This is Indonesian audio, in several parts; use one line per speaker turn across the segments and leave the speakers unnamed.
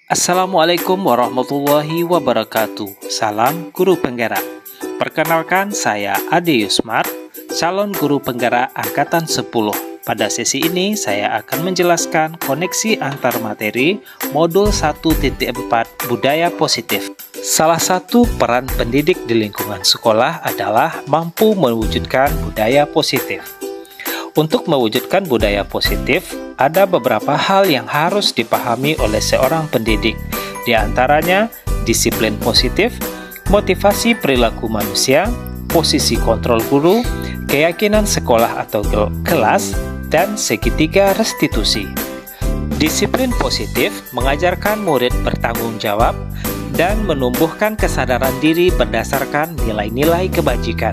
Assalamualaikum warahmatullahi wabarakatuh. Salam Guru Penggerak. Perkenalkan, saya Ade Yusmar, calon Guru Penggerak Angkatan 10. Pada sesi ini, saya akan menjelaskan koneksi antar materi Modul 1.4 Budaya Positif. Salah satu peran pendidik di lingkungan sekolah adalah mampu mewujudkan budaya positif. Untuk mewujudkan budaya positif, ada beberapa hal yang harus dipahami oleh seorang pendidik. Di antaranya, disiplin positif, motivasi perilaku manusia, posisi kontrol guru, keyakinan sekolah atau kelas, dan segitiga restitusi. Disiplin positif mengajarkan murid bertanggung jawab dan menumbuhkan kesadaran diri berdasarkan nilai-nilai kebajikan.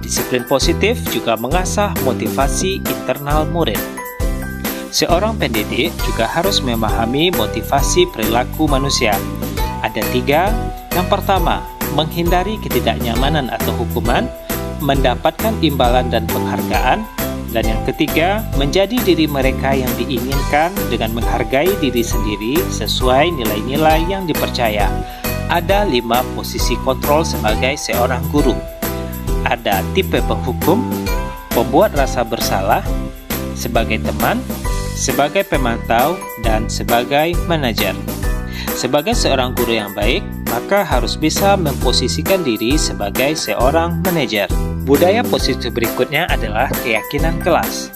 Disiplin positif juga mengasah motivasi internal murid. Seorang pendidik juga harus memahami motivasi perilaku manusia. Ada 3. Yang pertama, menghindari ketidaknyamanan atau hukuman, mendapatkan imbalan dan penghargaan. Dan yang ketiga, menjadi diri mereka yang diinginkan dengan menghargai diri sendiri sesuai nilai-nilai yang dipercaya. Ada 5 posisi kontrol sebagai seorang guru. Ada tipe penghukum, pembuat rasa bersalah, sebagai teman, sebagai pemantau, dan sebagai manajer. Sebagai seorang guru yang baik, maka harus bisa memposisikan diri sebagai seorang manajer. Budaya positif berikutnya adalah keyakinan kelas.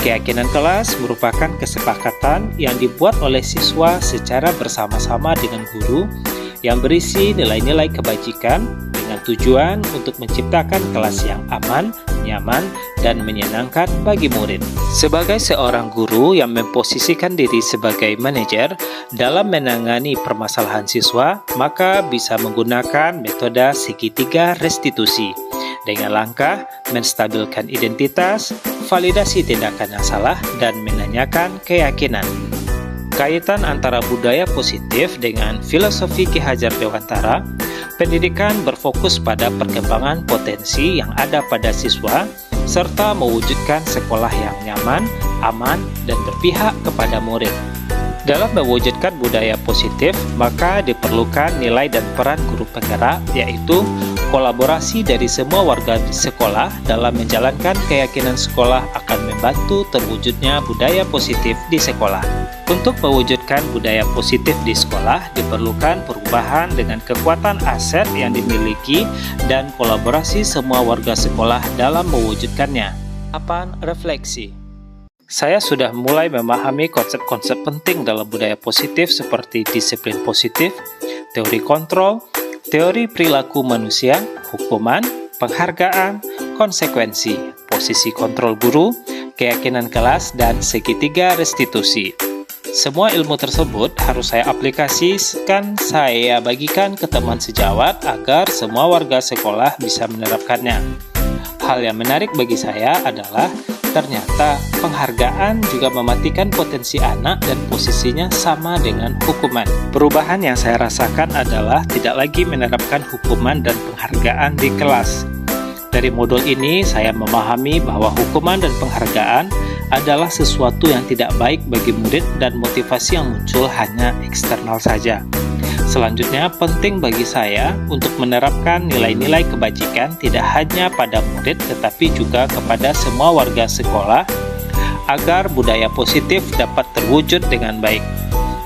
Keyakinan kelas merupakan kesepakatan yang dibuat oleh siswa secara bersama-sama dengan guru yang berisi nilai-nilai kebajikan dengan tujuan untuk menciptakan kelas yang aman, nyaman, dan menyenangkan bagi murid. Sebagai seorang guru yang memposisikan diri sebagai manajer dalam menangani permasalahan siswa, maka bisa menggunakan metode segitiga restitusi dengan langkah menstabilkan identitas, validasi tindakan yang salah, dan menanyakan keyakinan. Kaitan antara budaya positif dengan filosofi Ki Hajar Dewantara, pendidikan berfokus pada perkembangan potensi yang ada pada siswa, serta mewujudkan sekolah yang nyaman, aman, dan berpihak kepada murid. Dalam mewujudkan budaya positif, maka diperlukan nilai dan peran guru penggerak, yaitu kolaborasi dari semua warga di sekolah dalam menjalankan keyakinan sekolah akan membantu terwujudnya budaya positif di sekolah. Untuk mewujudkan budaya positif di sekolah, diperlukan perubahan dengan kekuatan aset yang dimiliki dan kolaborasi semua warga sekolah dalam mewujudkannya. Papan refleksi. Saya sudah mulai memahami konsep-konsep penting dalam budaya positif seperti disiplin positif, teori kontrol, teori perilaku manusia, hukuman, penghargaan, konsekuensi, posisi kontrol guru, keyakinan kelas, dan segitiga restitusi. Semua ilmu tersebut harus saya aplikasikan, saya bagikan ke teman sejawat agar semua warga sekolah bisa menerapkannya. Hal yang menarik bagi saya adalah ternyata penghargaan juga mematikan potensi anak dan posisinya sama dengan hukuman. Perubahan yang saya rasakan adalah tidak lagi menerapkan hukuman dan penghargaan di kelas. Dari modul ini, saya memahami bahwa hukuman dan penghargaan adalah sesuatu yang tidak baik bagi murid dan motivasi yang muncul hanya eksternal saja. Selanjutnya, penting bagi saya untuk menerapkan nilai-nilai kebajikan tidak hanya pada murid tetapi juga kepada semua warga sekolah agar budaya positif dapat terwujud dengan baik.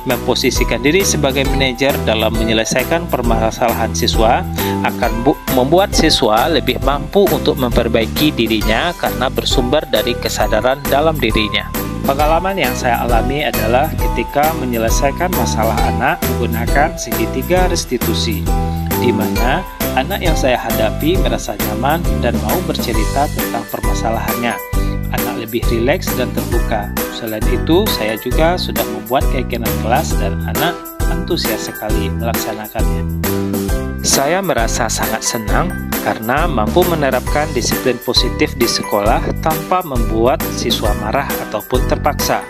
Memposisikan diri sebagai manajer dalam menyelesaikan permasalahan siswa akan membuat siswa lebih mampu untuk memperbaiki dirinya karena bersumber dari kesadaran dalam dirinya. Pengalaman yang saya alami adalah ketika menyelesaikan masalah anak menggunakan segitiga restitusi, di mana anak yang saya hadapi merasa nyaman dan mau bercerita tentang permasalahannya. Anak lebih rileks dan terbuka. Selain itu, saya juga sudah membuat keyakinan kelas dan anak antusias sekali melaksanakannya. Saya merasa sangat senang karena mampu menerapkan disiplin positif di sekolah tanpa membuat siswa marah ataupun terpaksa.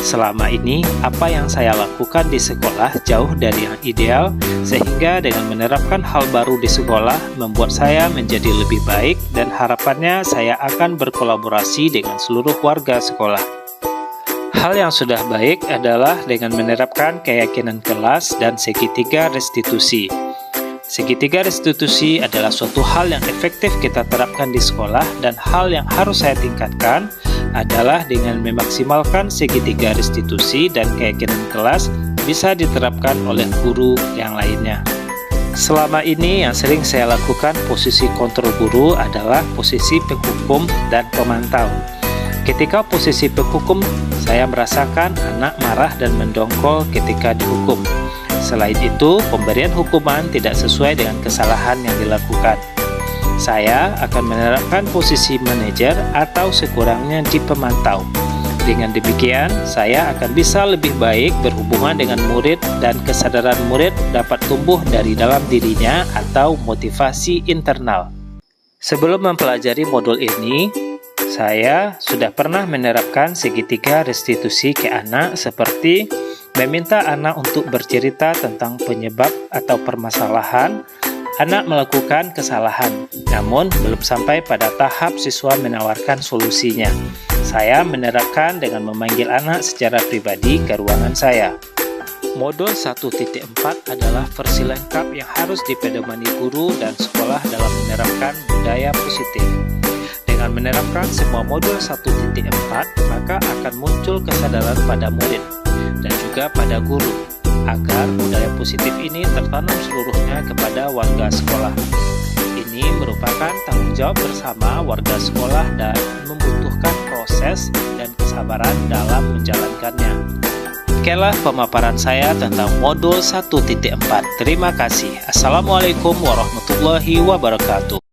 Selama ini, apa yang saya lakukan di sekolah jauh dari yang ideal, sehingga dengan menerapkan hal baru di sekolah membuat saya menjadi lebih baik dan harapannya saya akan berkolaborasi dengan seluruh warga sekolah. Hal yang sudah baik adalah dengan menerapkan keyakinan kelas dan segitiga restitusi. Segitiga restitusi adalah suatu hal yang efektif kita terapkan di sekolah, dan hal yang harus saya tingkatkan adalah dengan memaksimalkan segitiga restitusi dan keyakinan kelas bisa diterapkan oleh guru yang lainnya. Selama ini yang sering saya lakukan posisi kontrol guru adalah posisi penghukum dan pemantau. Ketika posisi penghukum, saya merasakan anak marah dan mendongkol ketika dihukum. Selain itu, pemberian hukuman tidak sesuai dengan kesalahan yang dilakukan. Saya akan menerapkan posisi manajer atau sekurangnya di pemantau. Dengan demikian, saya akan bisa lebih baik berhubungan dengan murid dan kesadaran murid dapat tumbuh dari dalam dirinya atau motivasi internal. Sebelum mempelajari modul ini, saya sudah pernah menerapkan segitiga restitusi ke anak seperti meminta anak untuk bercerita tentang penyebab atau permasalahan. Anak melakukan kesalahan, namun belum sampai pada tahap siswa menawarkan solusinya. Saya menerapkan dengan memanggil anak secara pribadi ke ruangan saya. Modul 1.4 adalah versi lengkap yang harus dipedomani guru dan sekolah dalam menerapkan budaya positif. Dengan menerapkan semua modul 1.4, maka akan muncul kesadaran pada murid dan juga pada guru, agar budaya positif ini tertanam seluruhnya kepada warga sekolah. Ini merupakan tanggung jawab bersama warga sekolah dan membutuhkan proses dan kesabaran dalam menjalankannya. Demikianlah pemaparan saya tentang modul 1.4. Terima kasih. Assalamualaikum warahmatullahi wabarakatuh.